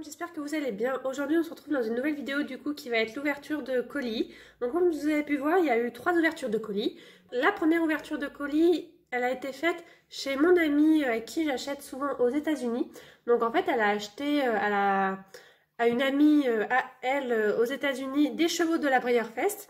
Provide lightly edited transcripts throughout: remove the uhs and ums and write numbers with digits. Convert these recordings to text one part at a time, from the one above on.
J'espère que vous allez bien. Aujourd'hui on se retrouve dans une nouvelle vidéo du coup qui va être l'ouverture de colis. Donc comme vous avez pu voir, il y a eu 3 ouvertures de colis. La première ouverture de colis, elle a été faite chez mon amie avec qui j'achète souvent aux États-Unis. Donc en fait elle a acheté à une amie à elle aux États-Unis des chevaux de la Breyer Fest,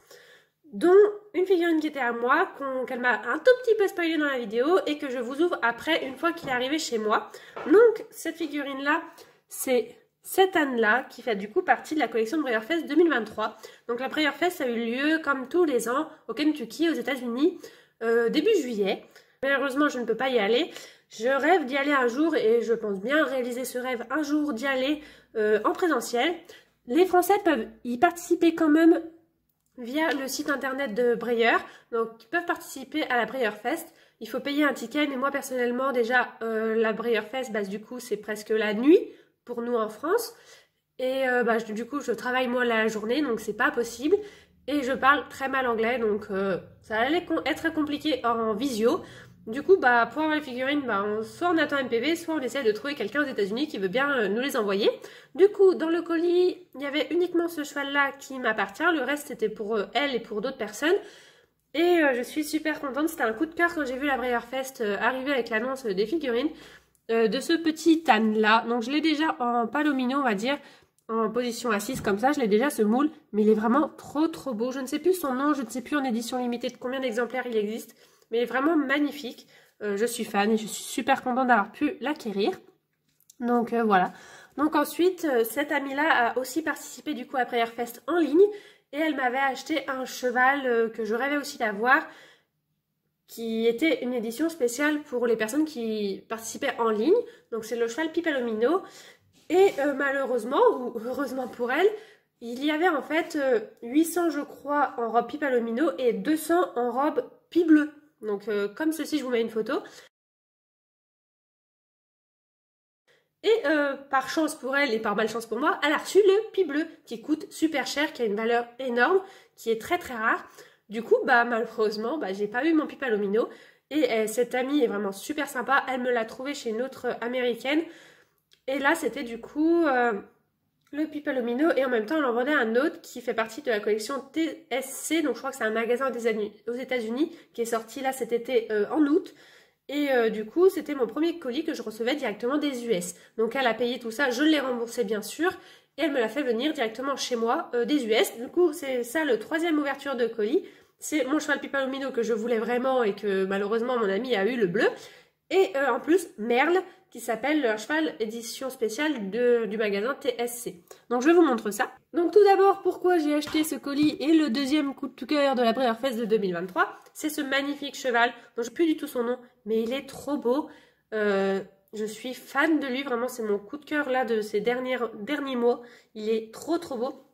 dont une figurine qui était à moi, qu'elle m'a un tout petit peu spoilé dans la vidéo et que je vous ouvre après une fois qu'il est arrivé chez moi. Donc cette figurine là, c'est cette Anne-là qui fait du coup partie de la collection de Breyer Fest 2023. Donc la Breyer Fest a eu lieu comme tous les ans au Kentucky aux États-Unis début juillet. Malheureusement je ne peux pas y aller. Je rêve d'y aller un jour et je pense bien réaliser ce rêve un jour d'y aller en présentiel. Les Français peuvent y participer quand même via le site internet de Breyer. Donc ils peuvent participer à la Breyer Fest. Il faut payer un ticket, mais moi personnellement déjà la Breyer Fest, du coup c'est presque la nuit pour nous en France. Et du coup je travaille moi la journée, donc c'est pas possible. Et je parle très mal anglais, donc ça allait être compliqué en visio. Du coup, pour avoir les figurines, soit on attend un PV, soit on essaie de trouver quelqu'un aux États-Unis qui veut bien nous les envoyer. Du coup, dans le colis, il y avait uniquement ce cheval-là qui m'appartient. Le reste, c'était pour elle et pour d'autres personnes. Et je suis super contente. C'était un coup de cœur quand j'ai vu la Breyer Fest arriver avec l'annonce des figurines de ce petit âne-là. Donc, je l'ai déjà en palomino, on va dire, en position assise comme ça. Je l'ai déjà ce moule, mais il est vraiment trop beau. Je ne sais plus son nom, je ne sais plus en édition limitée de combien d'exemplaires il existe. Mais il est vraiment magnifique. Je suis fan et je suis super contente d'avoir pu l'acquérir. Donc voilà. Donc ensuite, cette amie-là a aussi participé du coup à Breyer Fest en ligne. Et elle m'avait acheté un cheval que je rêvais aussi d'avoir, qui était une édition spéciale pour les personnes qui participaient en ligne. Donc c'est le cheval Pipalomino. Et malheureusement, ou heureusement pour elle, il y avait en fait 800 je crois en robe Pipalomino et 200 en robe Pi bleu. Donc comme ceci, je vous mets une photo. Et par chance pour elle et par malchance pour moi, elle a reçu le Pi bleu qui coûte super cher, qui a une valeur énorme, qui est très rare. Du coup, malheureusement, j'ai pas eu mon Pipalomino. Et cette amie est vraiment super sympa. Elle me l'a trouvé chez une autre américaine. Et là, c'était du coup le Pipalomino. Et en même temps, elle en vendait un autre qui fait partie de la collection TSC. Donc je crois que c'est un magasin aux États-Unis qui est sorti là cet été en août. Et du coup, c'était mon premier colis que je recevais directement des US. Donc elle a payé tout ça, je l'ai remboursé bien sûr. Et elle me l'a fait venir directement chez moi des US. Du coup, c'est ça le 3e ouverture de colis. C'est mon cheval Pipalomino que je voulais vraiment et que malheureusement mon ami a eu le bleu. Et en plus, Merle, qui s'appelle le cheval édition spéciale du magasin TSC. Donc je vous montre ça. Donc tout d'abord, pourquoi j'ai acheté ce colis et le deuxième coup de cœur de la Breyer Fest de 2023, c'est ce magnifique cheval, dont je ne sais plus du tout son nom, mais il est trop beau. Je suis fan de lui, vraiment c'est mon coup de cœur là de ces derniers mois. Il est trop beau.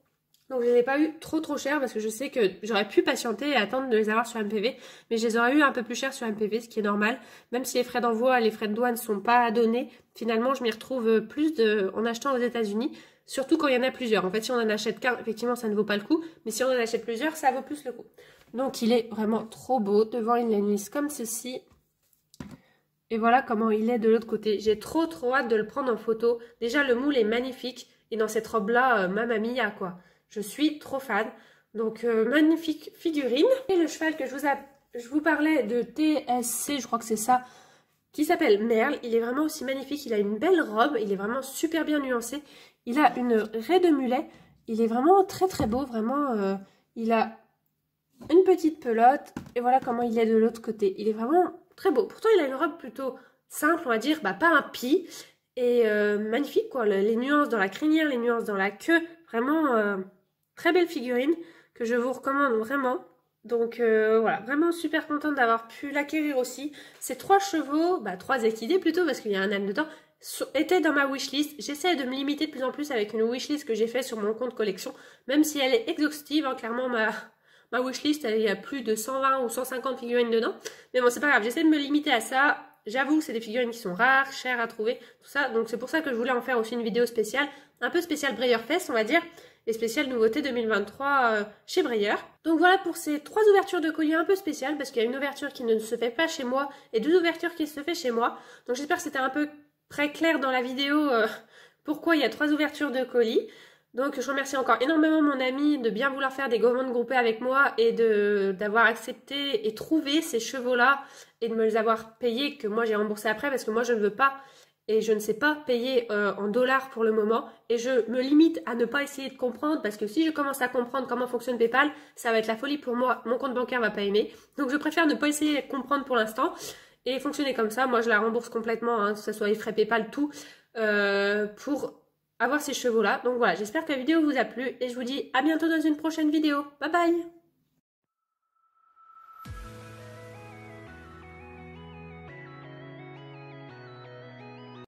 Donc je ne les ai pas eu trop cher parce que je sais que j'aurais pu patienter et attendre de les avoir sur MPV. Mais je les aurais eu un peu plus cher sur MPV, ce qui est normal. Même si les frais d'envoi, les frais de douane ne sont pas donnés, finalement je m'y retrouve plus en achetant aux États-Unis. Surtout quand il y en a plusieurs. En fait, si on en achète qu'un, effectivement ça ne vaut pas le coup. Mais si on en achète plusieurs, ça vaut plus le coup. Donc il est vraiment trop beau. Devant il a une lisse comme ceci. Et voilà comment il est de l'autre côté. J'ai trop hâte de le prendre en photo. Déjà le moule est magnifique. Et dans cette robe là, Mamma Mia quoi. Je suis trop fan. Donc, magnifique figurine. Et le cheval que je vous parlais de TSC, je crois que c'est ça, qui s'appelle Merle. Il est vraiment aussi magnifique. Il a une belle robe. Il est vraiment super bien nuancé. Il a une raie de mulet. Il est vraiment très beau. Vraiment, il a une petite pelote. Et voilà comment il est de l'autre côté. Il est vraiment très beau. Pourtant, il a une robe plutôt simple, on va dire. Pas un pie. Et magnifique, quoi. Les nuances dans la crinière, les nuances dans la queue. Vraiment... très belle figurine que je vous recommande vraiment. Donc voilà, vraiment super contente d'avoir pu l'acquérir aussi. Ces 3 chevaux, 3 équidés plutôt parce qu'il y a un âne dedans, étaient dans ma wishlist. J'essaie de me limiter de plus en plus avec une wishlist que j'ai fait sur mon compte collection, même si elle est exhaustive. Clairement, ma wishlist, il y a plus de 120 ou 150 figurines dedans. Mais bon, c'est pas grave, j'essaie de me limiter à ça. J'avoue, c'est des figurines qui sont rares, chères à trouver, tout ça. Donc c'est pour ça que je voulais en faire aussi une vidéo spéciale, un peu spéciale Breyer Fest, on va dire. Les spéciales nouveautés 2023 chez Breyer. Donc voilà pour ces 3 ouvertures de colis un peu spéciales, parce qu'il y a une ouverture qui ne se fait pas chez moi et 2 ouvertures qui se fait chez moi. Donc j'espère que c'était un peu très clair dans la vidéo pourquoi il y a 3 ouvertures de colis. Donc je remercie encore énormément mon ami de bien vouloir faire des commandes groupées avec moi et d'avoir accepté et trouvé ces chevaux-là et de me les avoir payés, que moi j'ai remboursé après parce que moi je ne veux pas et je ne sais pas payer en dollars pour le moment. Et je me limite à ne pas essayer de comprendre parce que si je commence à comprendre comment fonctionne PayPal, ça va être la folie pour moi, mon compte bancaire va pas aimer. Donc je préfère ne pas essayer de comprendre pour l'instant et fonctionner comme ça. Moi je la rembourse complètement, hein, que ce soit les frais PayPal, tout, pour avoir ces chevaux-là. Donc voilà, j'espère que la vidéo vous a plu et je vous dis à bientôt dans une prochaine vidéo. Bye bye!